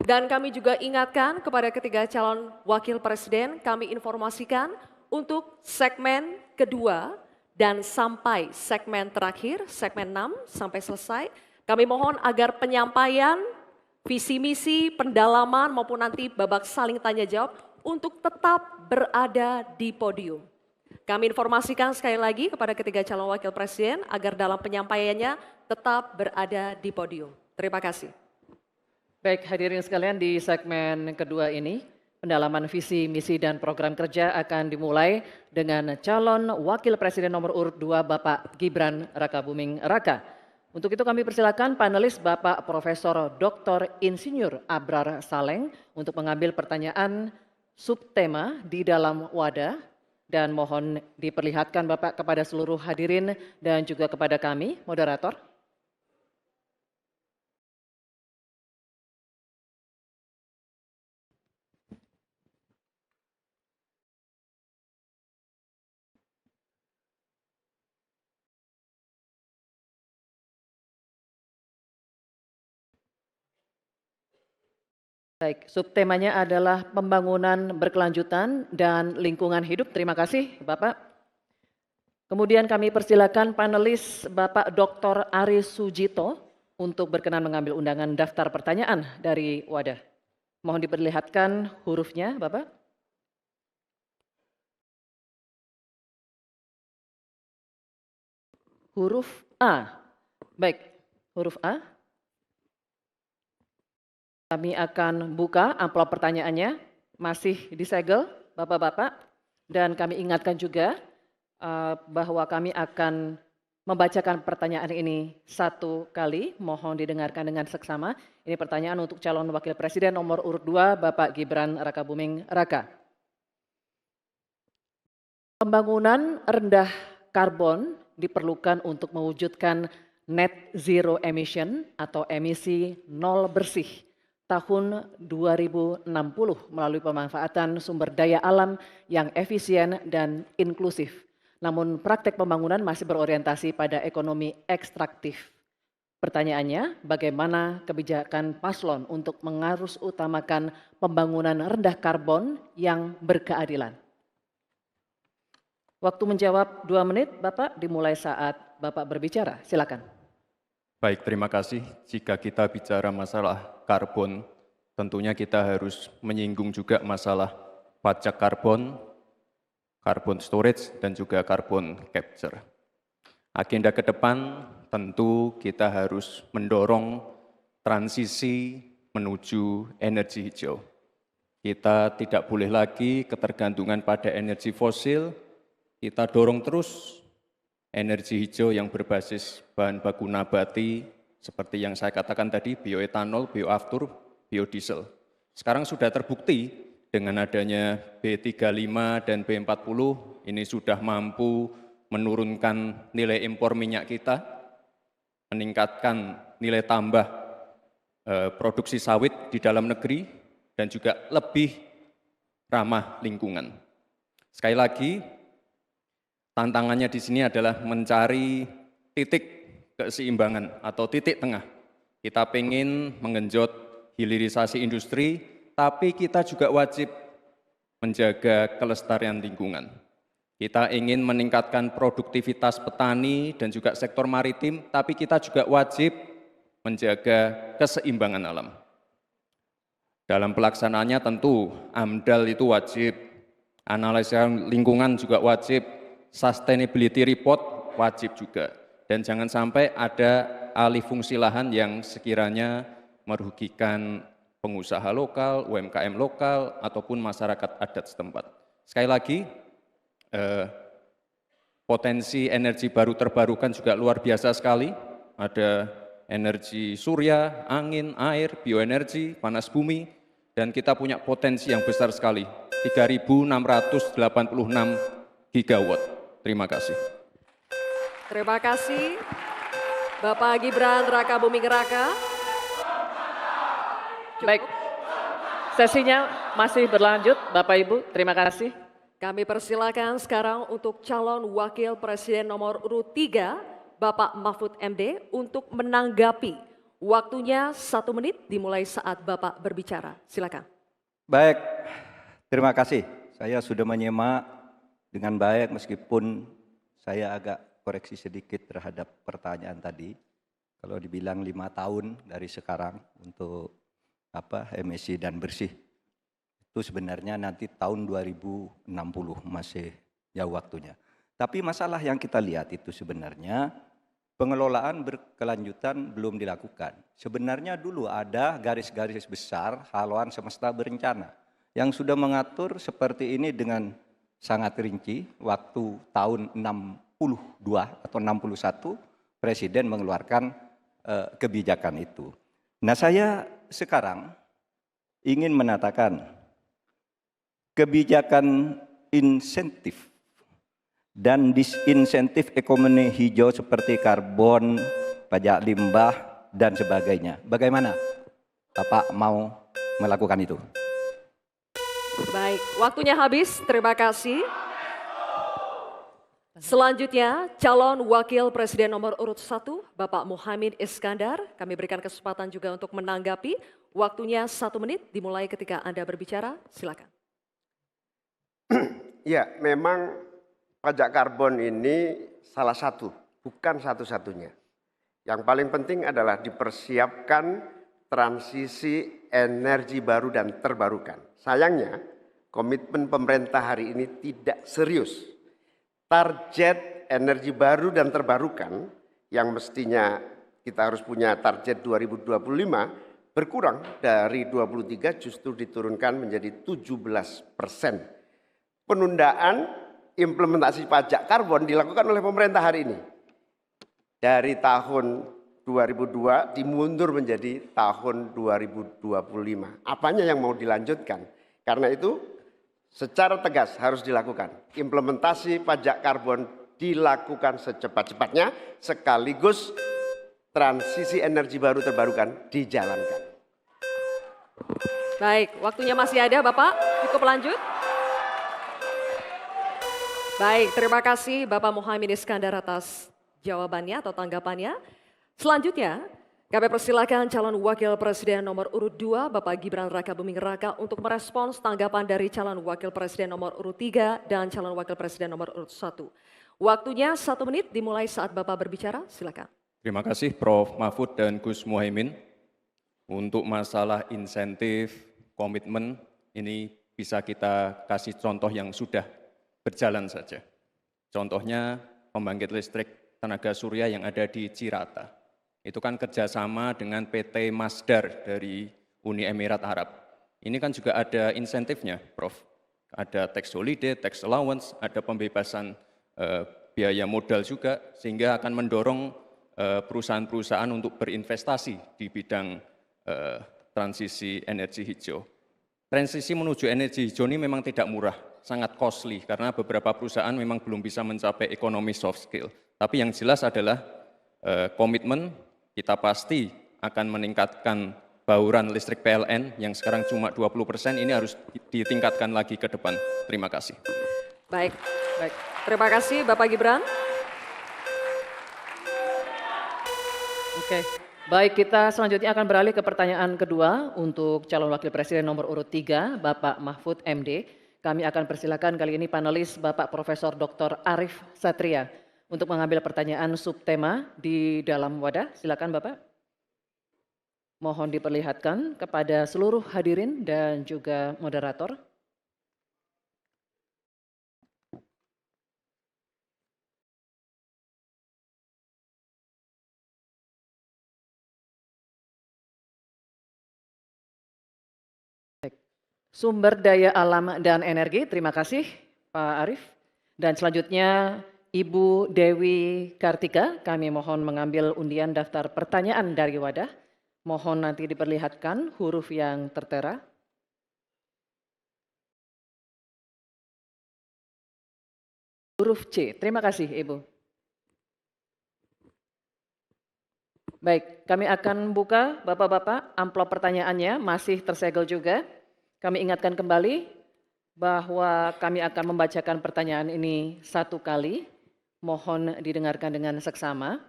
Dan kami juga ingatkan kepada ketiga calon wakil presiden, kami informasikan untuk segmen kedua dan sampai segmen terakhir, segmen 6 sampai selesai, kami mohon agar penyampaian visi misi, pendalaman maupun nanti babak saling tanya jawab untuk tetap berada di podium. Kami informasikan sekali lagi kepada ketiga calon wakil presiden agar dalam penyampaiannya tetap berada di podium. Terima kasih. Baik, hadirin sekalian, di segmen kedua ini, pendalaman visi, misi, dan program kerja akan dimulai dengan calon wakil presiden nomor urut 2 Bapak Gibran Rakabuming Raka. Untuk itu kami persilakan panelis Bapak Profesor Dr. Insinyur Abrar Saleng untuk mengambil pertanyaan subtema di dalam wadah, dan mohon diperlihatkan Bapak kepada seluruh hadirin dan juga kepada kami, moderator. Baik, subtemanya adalah pembangunan berkelanjutan dan lingkungan hidup. Terima kasih Bapak. Kemudian kami persilakan panelis Bapak Dr. Aris Sujito untuk berkenan mengambil undangan daftar pertanyaan dari wadah. Mohon diperlihatkan hurufnya Bapak. Huruf A. Baik, huruf A. Kami akan buka amplop pertanyaannya, masih disegel Bapak-Bapak, dan kami ingatkan juga bahwa kami akan membacakan pertanyaan ini satu kali, mohon didengarkan dengan seksama. Ini pertanyaan untuk calon wakil presiden nomor urut 2 Bapak Gibran Rakabuming Raka. Pembangunan rendah karbon diperlukan untuk mewujudkan net zero emission atau emisi nol bersih tahun 2060 melalui pemanfaatan sumber daya alam yang efisien dan inklusif. Namun praktek pembangunan masih berorientasi pada ekonomi ekstraktif. Pertanyaannya, bagaimana kebijakan paslon untuk mengarus utamakan pembangunan rendah karbon yang berkeadilan? Waktu menjawab 2 menit, Bapak, dimulai saat Bapak berbicara. Silakan. Baik, terima kasih. Jika kita bicara masalah karbon, tentunya kita harus menyinggung juga masalah pajak karbon, carbon storage, dan juga carbon capture. Agenda ke depan tentu kita harus mendorong transisi menuju energi hijau. Kita tidak boleh lagi ketergantungan pada energi fosil, kita dorong terus energi hijau yang berbasis bahan baku nabati, seperti yang saya katakan tadi, bioetanol, bioaftur, biodiesel. Sekarang sudah terbukti dengan adanya B35 dan B40, ini sudah mampu menurunkan nilai impor minyak kita, meningkatkan nilai tambah produksi sawit di dalam negeri, dan juga lebih ramah lingkungan. Sekali lagi, tantangannya di sini adalah mencari titik keseimbangan atau titik tengah. Kita ingin menggenjot hilirisasi industri, tapi kita juga wajib menjaga kelestarian lingkungan. Kita ingin meningkatkan produktivitas petani dan juga sektor maritim, tapi kita juga wajib menjaga keseimbangan alam. Dalam pelaksanaannya tentu AMDAL itu wajib, analisa lingkungan juga wajib, sustainability report wajib juga, dan jangan sampai ada alih fungsi lahan yang sekiranya merugikan pengusaha lokal, UMKM lokal, ataupun masyarakat adat setempat. Sekali lagi, potensi energi baru terbarukan juga luar biasa sekali, ada energi surya, angin, air, bioenergi, panas bumi, dan kita punya potensi yang besar sekali, 3.686 gigawatt. Terima kasih. Terima kasih Bapak Gibran Rakabuming Raka. Baik, sesinya masih berlanjut Bapak Ibu, terima kasih. Kami persilakan sekarang untuk calon wakil presiden nomor urut 3 Bapak Mahfud MD untuk menanggapi Waktunya 1 menit dimulai saat Bapak berbicara. Silakan. Baik, terima kasih. Saya sudah menyimak dengan baik meskipun saya agak koreksi sedikit terhadap pertanyaan tadi. Kalau dibilang 5 tahun dari sekarang untuk emisi dan bersih, itu sebenarnya nanti tahun 2060 masih jauh waktunya. Tapi masalah yang kita lihat itu sebenarnya pengelolaan berkelanjutan belum dilakukan. Sebenarnya dulu ada garis-garis besar haluan semesta berencana yang sudah mengatur seperti ini dengan sangat rinci. Waktu tahun 62 atau 61 Presiden mengeluarkan kebijakan itu. Nah, saya sekarang ingin menatakan kebijakan insentif dan disinsentif ekonomi hijau seperti karbon, pajak limbah, dan sebagainya. Bagaimana Bapak mau melakukan itu? Baik, waktunya habis. Terima kasih. Selanjutnya, calon wakil presiden nomor urut 1, Bapak Muhaimin Iskandar. Kami berikan kesempatan juga untuk menanggapi. Waktunya 1 menit dimulai ketika Anda berbicara. Silakan. Ya, memang pajak karbon ini salah satu, bukan satu-satunya. Yang paling penting adalah dipersiapkan transisi energi baru dan terbarukan. Sayangnya, komitmen pemerintah hari ini tidak serius. Target energi baru dan terbarukan yang mestinya kita harus punya target 2025 berkurang dari 23 justru diturunkan menjadi 17%. Penundaan implementasi pajak karbon dilakukan oleh pemerintah hari ini. Dari tahun 2002 dimundur menjadi tahun 2025. Apanya yang mau dilanjutkan? Karena itu secara tegas harus dilakukan. Implementasi pajak karbon dilakukan secepat-cepatnya sekaligus transisi energi baru terbarukan dijalankan. Baik, waktunya masih ada Bapak. Cukup lanjut. Baik, terima kasih Bapak Muhaimin Iskandar atas jawabannya atau tanggapannya. Selanjutnya, kami persilakan calon wakil presiden nomor urut 2, Bapak Gibran Rakabuming Raka untuk merespons tanggapan dari calon wakil presiden nomor urut 3 dan calon wakil presiden nomor urut 1. Waktunya 1 menit dimulai saat Bapak berbicara, silakan. Terima kasih Prof. Mahfud dan Gus Muhaimin. Untuk masalah insentif, komitmen, ini bisa kita kasih contoh yang sudah berjalan saja. Contohnya pembangkit listrik tenaga surya yang ada di Cirata. Itu kan kerjasama dengan PT Masdar dari Uni Emirat Arab. Ini kan juga ada insentifnya, Prof. Ada tax holiday, tax allowance, ada pembebasan biaya modal juga, sehingga akan mendorong perusahaan-perusahaan untuk berinvestasi di bidang transisi energi hijau. Transisi menuju energi hijau ini memang tidak murah, sangat costly, karena beberapa perusahaan memang belum bisa mencapai ekonomi soft skill. Tapi yang jelas adalah komitmen kita pasti akan meningkatkan bauran listrik PLN yang sekarang cuma 20%, ini harus ditingkatkan lagi ke depan. Terima kasih. Baik. Terima kasih Bapak Gibran. Oke, baik, kita selanjutnya akan beralih ke pertanyaan kedua untuk calon wakil presiden nomor urut 3, Bapak Mahfud MD. Kami akan persilakan kali ini panelis Bapak Profesor Dr. Arief Satria untuk mengambil pertanyaan subtema di dalam wadah. Silakan Bapak. Mohon diperlihatkan kepada seluruh hadirin dan juga moderator. Sumber daya alam dan energi, terima kasih Pak Arief. Dan selanjutnya Ibu Dewi Kartika, kami mohon mengambil undian daftar pertanyaan dari wadah. Mohon nanti diperlihatkan huruf yang tertera. Huruf C, terima kasih Ibu. Baik, kami akan buka Bapak-Bapak amplop pertanyaannya, masih tersegel juga. Kami ingatkan kembali bahwa kami akan membacakan pertanyaan ini satu kali. Mohon didengarkan dengan seksama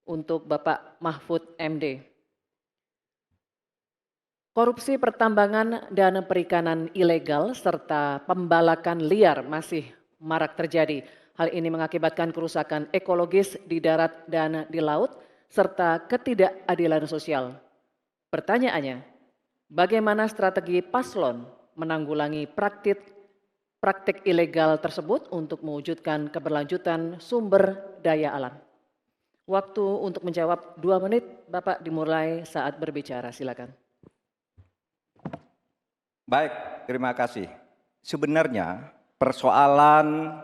untuk Bapak Mahfud MD. Korupsi pertambangan dan perikanan ilegal serta pembalakan liar masih marak terjadi. Hal ini mengakibatkan kerusakan ekologis di darat dan di laut serta ketidakadilan sosial. Pertanyaannya, bagaimana strategi paslon menanggulangi praktik ilegal tersebut untuk mewujudkan keberlanjutan sumber daya alam? Waktu untuk menjawab 2 menit, Bapak dimulai saat berbicara, silakan. Baik, terima kasih. Sebenarnya persoalan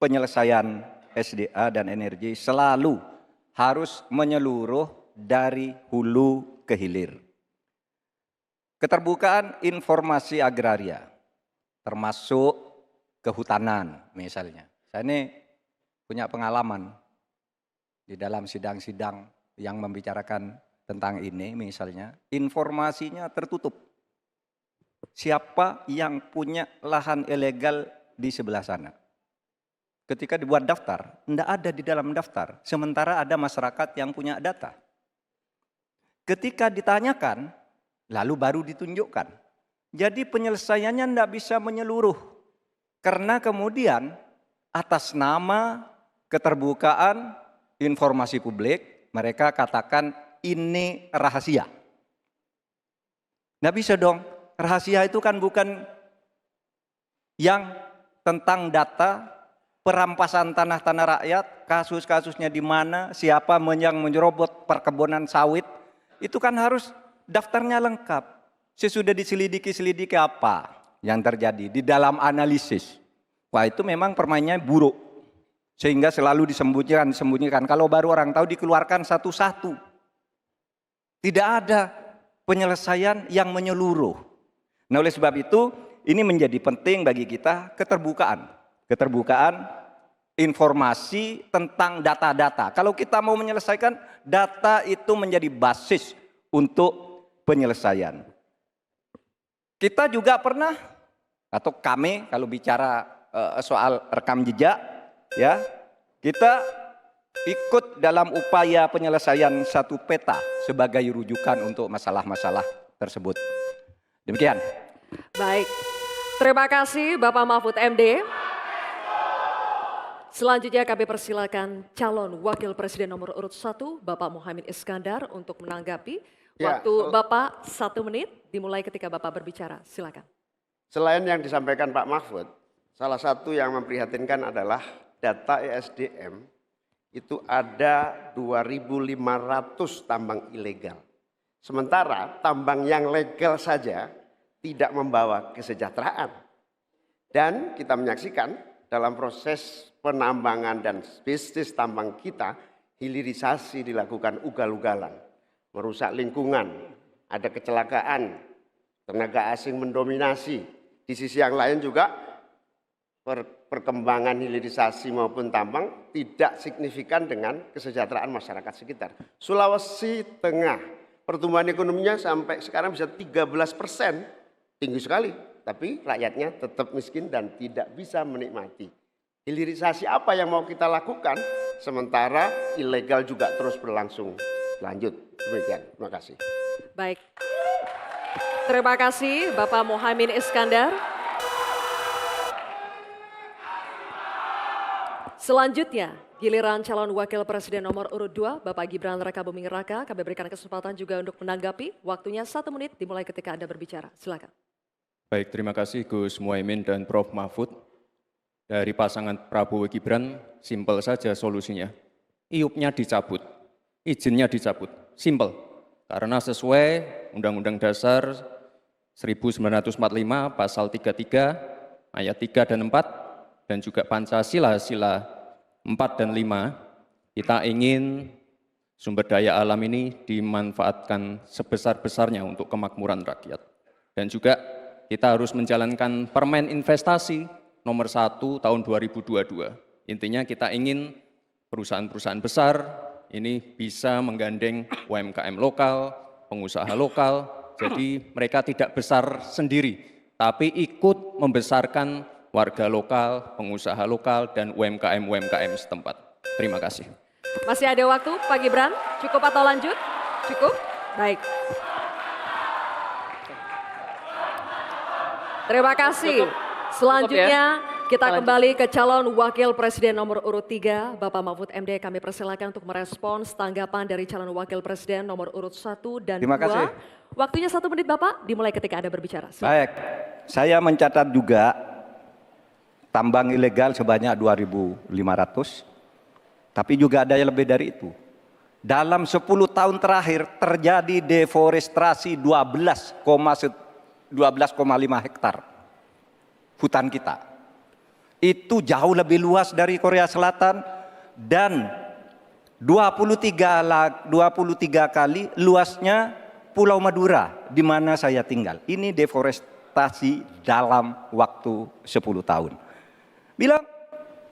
penyelesaian SDA dan energi selalu harus menyeluruh dari hulu ke hilir. Keterbukaan informasi agraria, termasuk kehutanan misalnya. Saya ini punya pengalaman di dalam sidang-sidang yang membicarakan tentang ini misalnya, informasinya tertutup. Siapa yang punya lahan ilegal di sebelah sana. Ketika dibuat daftar, tidak ada di dalam daftar. Sementara ada masyarakat yang punya data. Ketika ditanyakan, lalu baru ditunjukkan. Jadi penyelesaiannya tidak bisa menyeluruh. Karena kemudian atas nama keterbukaan informasi publik, mereka katakan ini rahasia. Tidak bisa dong. Rahasia itu kan bukan yang tentang data, perampasan tanah-tanah rakyat, kasus-kasusnya di mana, siapa yang menyerobot perkebunan sawit, itu kan harus daftarnya lengkap. Sesudah diselidiki apa yang terjadi di dalam analisis. Wah, itu memang permainnya buruk. Sehingga selalu disembunyikan. Kalau baru orang tahu dikeluarkan satu-satu. Tidak ada penyelesaian yang menyeluruh. Nah, oleh sebab itu ini menjadi penting bagi kita keterbukaan informasi tentang data-data. Kalau kita mau menyelesaikan, data itu menjadi basis untuk penyelesaian. Kita juga pernah, atau kami kalau bicara soal rekam jejak, ya, kita ikut dalam upaya penyelesaian satu peta sebagai rujukan untuk masalah-masalah tersebut. Demikian. Baik, terima kasih Bapak Mahfud MD. Selanjutnya kami persilakan calon Wakil Presiden nomor urut 1, Bapak Muhaimin Iskandar untuk menanggapi. Waktu Bapak 1 menit, dimulai ketika Bapak berbicara. Silakan. Selain yang disampaikan Pak Mahfud, salah satu yang memprihatinkan adalah data ESDM itu ada 2.500 tambang ilegal. Sementara tambang yang legal saja tidak membawa kesejahteraan. Dan kita menyaksikan dalam proses penambangan dan bisnis tambang kita, hilirisasi dilakukan ugal-ugalan, merusak lingkungan, ada kecelakaan, tenaga asing mendominasi. Di sisi yang lain juga perkembangan hilirisasi maupun tambang tidak signifikan dengan kesejahteraan masyarakat sekitar. Sulawesi Tengah, pertumbuhan ekonominya sampai sekarang bisa 13%, tinggi sekali, tapi rakyatnya tetap miskin dan tidak bisa menikmati. Hilirisasi apa yang mau kita lakukan, sementara ilegal juga terus berlangsung. Lanjut, demikian. Terima kasih. Baik, terima kasih Bapak Muhaimin Iskandar. Selanjutnya, giliran calon Wakil Presiden nomor urut 2, Bapak Gibran Rakabuming Raka. Kami berikan kesempatan juga untuk menanggapi. Waktunya 1 menit dimulai ketika Anda berbicara. Silakan. Baik, terima kasih Gus Muhaimin dan Prof. Mahfud. Dari pasangan Prabowo Gibran, simpel saja solusinya. IUP-nya dicabut, izinnya dicabut, simpel. Karena sesuai Undang-Undang Dasar 1945, Pasal 33, Ayat 3 dan 4, dan juga Pancasila, Sila 4 dan 5, kita ingin sumber daya alam ini dimanfaatkan sebesar-besarnya untuk kemakmuran rakyat. Dan juga kita harus menjalankan Permen Investasi nomor 1 tahun 2022. Intinya kita ingin perusahaan-perusahaan besar ini bisa menggandeng UMKM lokal, pengusaha lokal, jadi mereka tidak besar sendiri, tapi ikut membesarkan warga lokal, pengusaha lokal, dan UMKM setempat. Terima kasih. Masih ada waktu Pak Gibran, cukup atau lanjut? Cukup? Baik. Terima kasih. Selanjutnya kita kembali ke calon wakil presiden nomor urut 3, Bapak Mahfud MD. Kami persilakan untuk merespons tanggapan dari calon wakil presiden nomor urut 1 dan 2. Terima kasih. Waktunya 1 menit Bapak, dimulai ketika Anda berbicara. Silakan. Baik, saya mencatat juga tambang ilegal sebanyak 2.500, tapi juga ada yang lebih dari itu. Dalam 10 tahun terakhir terjadi deforestasi 12,5 hektar hutan kita. Itu jauh lebih luas dari Korea Selatan dan 23 kali luasnya Pulau Madura di mana saya tinggal. Ini deforestasi dalam waktu 10 tahun. Bilang,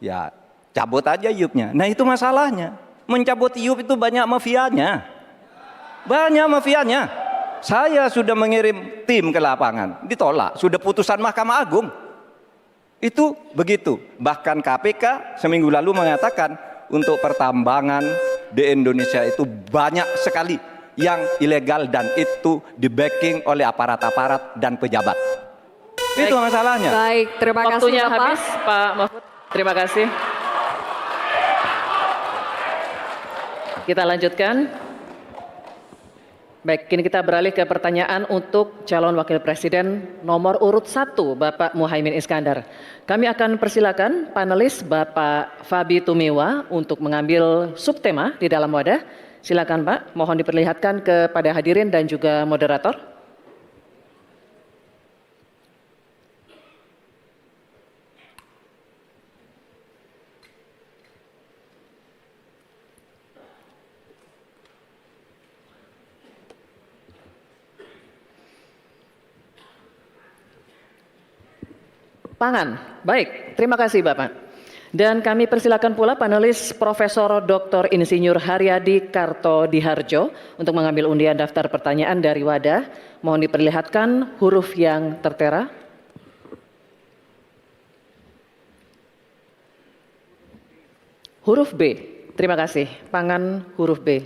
ya cabut aja iupnya. Nah itu masalahnya. Mencabut iup itu banyak mafianya. Banyak mafianya. Saya sudah mengirim tim ke lapangan, ditolak. Sudah putusan Mahkamah Agung. Itu begitu. Bahkan KPK seminggu lalu mengatakan untuk pertambangan di Indonesia itu banyak sekali yang ilegal dan itu di-backing oleh aparat-aparat dan pejabat. Itu masalahnya. Baik, terima kasih Waktunya Bapak. habis, Pak Mahfud. Terima kasih. Kita lanjutkan. Baik, kini kita beralih ke pertanyaan untuk calon wakil presiden nomor urut 1, Bapak Muhaimin Iskandar. Kami akan persilakan panelis Bapak Fabi Tumewa untuk mengambil subtema di dalam wadah. Silakan Pak, mohon diperlihatkan kepada hadirin dan juga moderator. Pangan. Baik, terima kasih Bapak. Dan kami persilakan pula panelis Profesor Dr. Insinyur Haryadi Kartodiharjo untuk mengambil undian daftar pertanyaan dari wadah. Mohon diperlihatkan huruf yang tertera. Huruf B. Terima kasih. Pangan huruf B.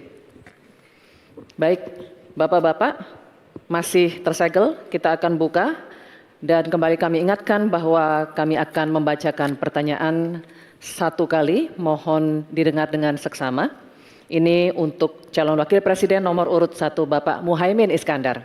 Baik, Bapak-bapak masih tersegel, kita akan buka. Dan kembali kami ingatkan bahwa kami akan membacakan pertanyaan 1 kali, mohon didengar dengan seksama. Ini untuk calon wakil presiden nomor urut 1 Bapak Muhaimin Iskandar.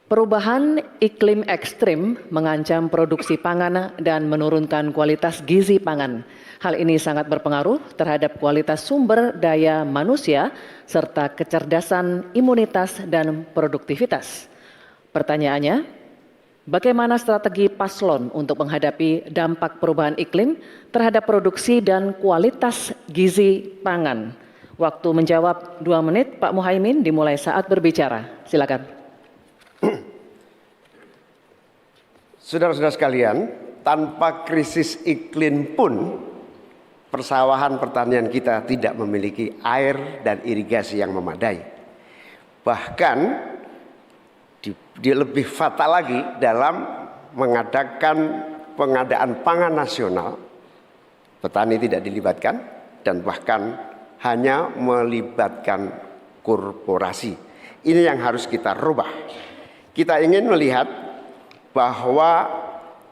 Perubahan iklim ekstrim mengancam produksi pangan dan menurunkan kualitas gizi pangan. Hal ini sangat berpengaruh terhadap kualitas sumber daya manusia serta kecerdasan, imunitas, dan produktivitas. Pertanyaannya, bagaimana strategi paslon untuk menghadapi dampak perubahan iklim terhadap produksi dan kualitas gizi pangan? Waktu menjawab 2 menit, Pak Muhaimin, dimulai saat berbicara. Silakan. Saudara-saudara sekalian, tanpa krisis iklim pun persawahan pertanian kita tidak memiliki air dan irigasi yang memadai. Bahkan dia lebih fatal lagi dalam mengadakan pengadaan pangan nasional, petani tidak dilibatkan dan bahkan hanya melibatkan korporasi. Ini yang harus kita rubah. Kita ingin melihat bahwa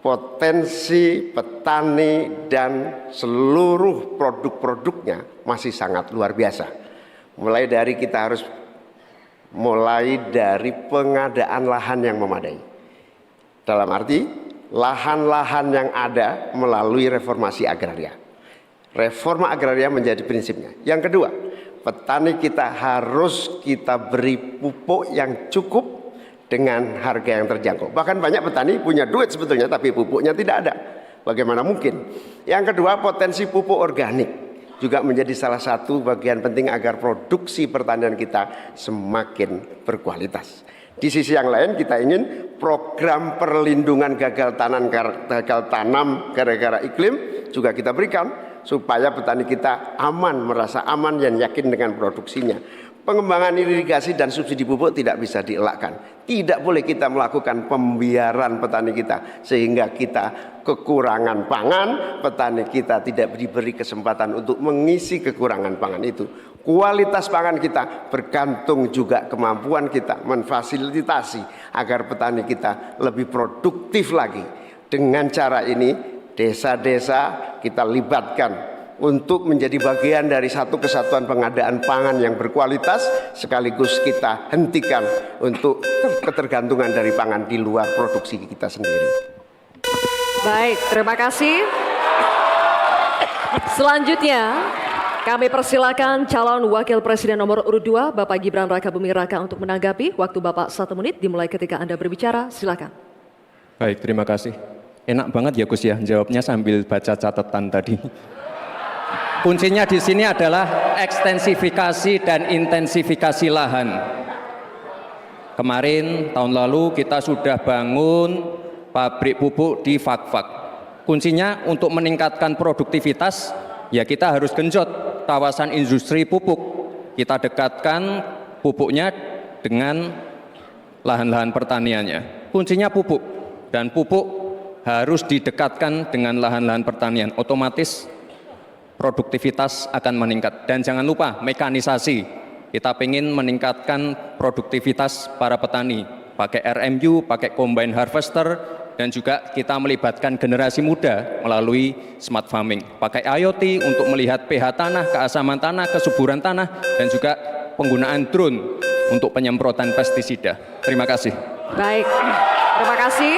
potensi petani dan seluruh produk-produknya masih sangat luar biasa. Mulai dari pengadaan lahan yang memadai. Dalam arti lahan-lahan yang ada melalui reformasi agraria. Reforma agraria menjadi prinsipnya. Yang kedua, petani kita harus kita beri pupuk yang cukup dengan harga yang terjangkau. Bahkan banyak petani punya duit sebetulnya tapi pupuknya tidak ada. Bagaimana mungkin? Yang kedua, potensi pupuk organik juga menjadi salah satu bagian penting agar produksi pertanian kita semakin berkualitas. Di sisi yang lain kita ingin program perlindungan gagal tanam gara-gara iklim juga kita berikan supaya petani kita aman, merasa aman dan yakin dengan produksinya. Pengembangan irigasi dan subsidi pupuk tidak bisa dielakkan. Tidak boleh kita melakukan pembiaran petani kita sehingga kita kekurangan pangan, petani kita tidak diberi kesempatan untuk mengisi kekurangan pangan itu. Kualitas pangan kita bergantung juga kemampuan kita memfasilitasi agar petani kita lebih produktif lagi. Dengan cara ini, desa-desa kita libatkan untuk menjadi bagian dari satu kesatuan pengadaan pangan yang berkualitas, sekaligus kita hentikan untuk ketergantungan dari pangan di luar produksi kita sendiri. Baik, terima kasih. Selanjutnya, kami persilakan calon Wakil Presiden nomor urut 2, Bapak Gibran Rakabuming Raka untuk menanggapi. Waktu Bapak 1 menit dimulai ketika Anda berbicara, silakan. Baik, terima kasih. Enak banget ya Gus ya, jawabnya sambil baca catatan tadi. Kuncinya di sini adalah ekstensifikasi dan intensifikasi lahan. Kemarin tahun lalu kita sudah bangun pabrik pupuk di Fak-Fak. Kuncinya untuk meningkatkan produktivitas, ya kita harus genjot kawasan industri pupuk. Kita dekatkan pupuknya dengan lahan-lahan pertaniannya. Kuncinya pupuk, dan pupuk harus didekatkan dengan lahan-lahan pertanian. Otomatis produktivitas akan meningkat. Dan jangan lupa mekanisasi. Kita ingin meningkatkan produktivitas para petani. Pakai RMU, pakai combine harvester, dan juga kita melibatkan generasi muda melalui smart farming. Pakai IoT untuk melihat pH tanah, keasaman tanah, kesuburan tanah, dan juga penggunaan drone untuk penyemprotan pestisida. Terima kasih. Baik, terima kasih.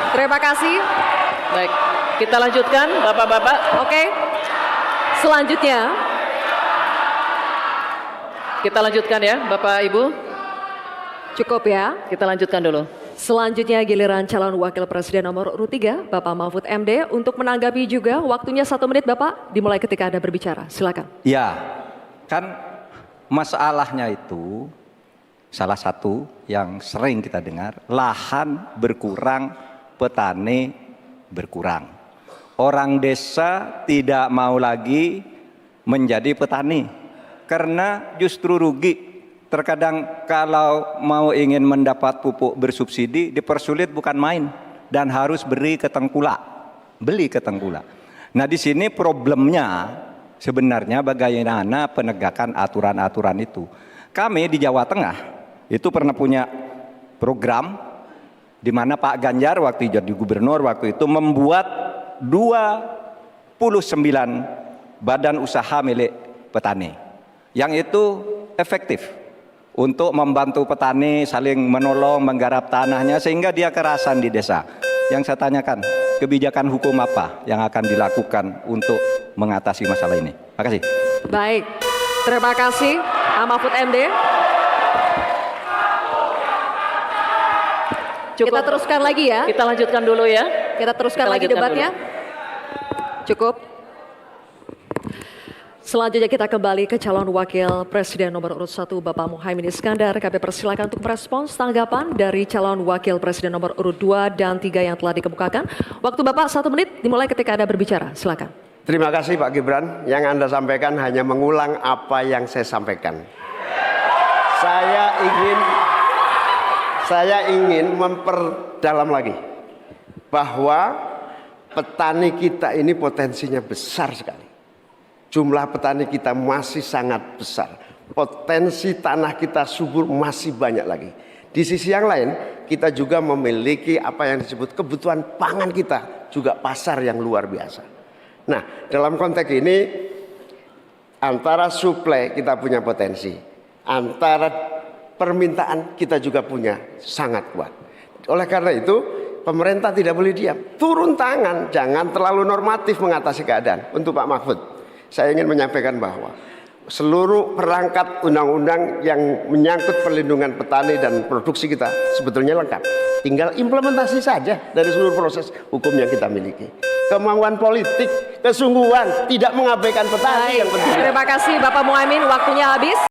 Terima kasih. Baik, kita lanjutkan Bapak-bapak. Oke, selanjutnya Kita lanjutkan ya Bapak Ibu. cukup ya. Kita lanjutkan dulu. Selanjutnya giliran calon Wakil Presiden nomor urut 3, Bapak Mahfud MD untuk menanggapi juga. Waktunya 1 menit Bapak, dimulai ketika Anda berbicara. Silakan. Ya, kan masalahnya itu salah satu yang sering kita dengar, lahan berkurang, petani berkurang. Orang desa tidak mau lagi menjadi petani karena justru rugi. Terkadang kalau mau ingin mendapat pupuk bersubsidi dipersulit bukan main dan harus beli ke tengkulak. Nah, di sini problemnya sebenarnya bagaimana penegakan aturan-aturan itu. Kami di Jawa Tengah itu pernah punya program di mana Pak Ganjar waktu jadi gubernur waktu itu membuat 29 badan usaha milik petani yang itu efektif untuk membantu petani saling menolong menggarap tanahnya sehingga dia kerasan di desa. Yang saya tanyakan, kebijakan hukum apa yang akan dilakukan untuk mengatasi masalah ini? Terima kasih. Baik, terima kasih Pak Mahfud MD. Kita teruskan lagi ya. Kita lanjutkan dulu ya. Kita teruskan Kita lagi lanjutkan debatnya. Cukup. Selanjutnya kita kembali ke calon Wakil Presiden nomor urut 1 Bapak Muhaimin Iskandar. Kami persilakan untuk merespons tanggapan dari calon Wakil Presiden nomor urut 2 dan 3 yang telah dikemukakan. Waktu Bapak 1 menit dimulai ketika Anda berbicara. Silakan. Terima kasih Pak Gibran. Yang Anda sampaikan hanya mengulang apa yang saya sampaikan. Saya ingin memperdalam lagi bahwa petani kita ini potensinya besar sekali. Jumlah petani kita masih sangat besar. Potensi tanah kita subur masih banyak lagi. Di sisi yang lain, kita juga memiliki apa yang disebut kebutuhan pangan kita, juga pasar yang luar biasa. Nah, dalam konteks ini, antara suplai kita punya potensi, antara permintaan kita juga punya sangat kuat. Oleh karena itu, pemerintah tidak boleh diam. Turun tangan, jangan terlalu normatif mengatasi keadaan. Untuk Pak Mahfud, saya ingin menyampaikan bahwa seluruh perangkat undang-undang yang menyangkut perlindungan petani dan produksi kita sebetulnya lengkap. Tinggal implementasi saja dari seluruh proses hukum yang kita miliki. Kemauan politik, kesungguhan, tidak mengabaikan petani yang penting. Terima kasih Bapak Muhaimin, waktunya habis.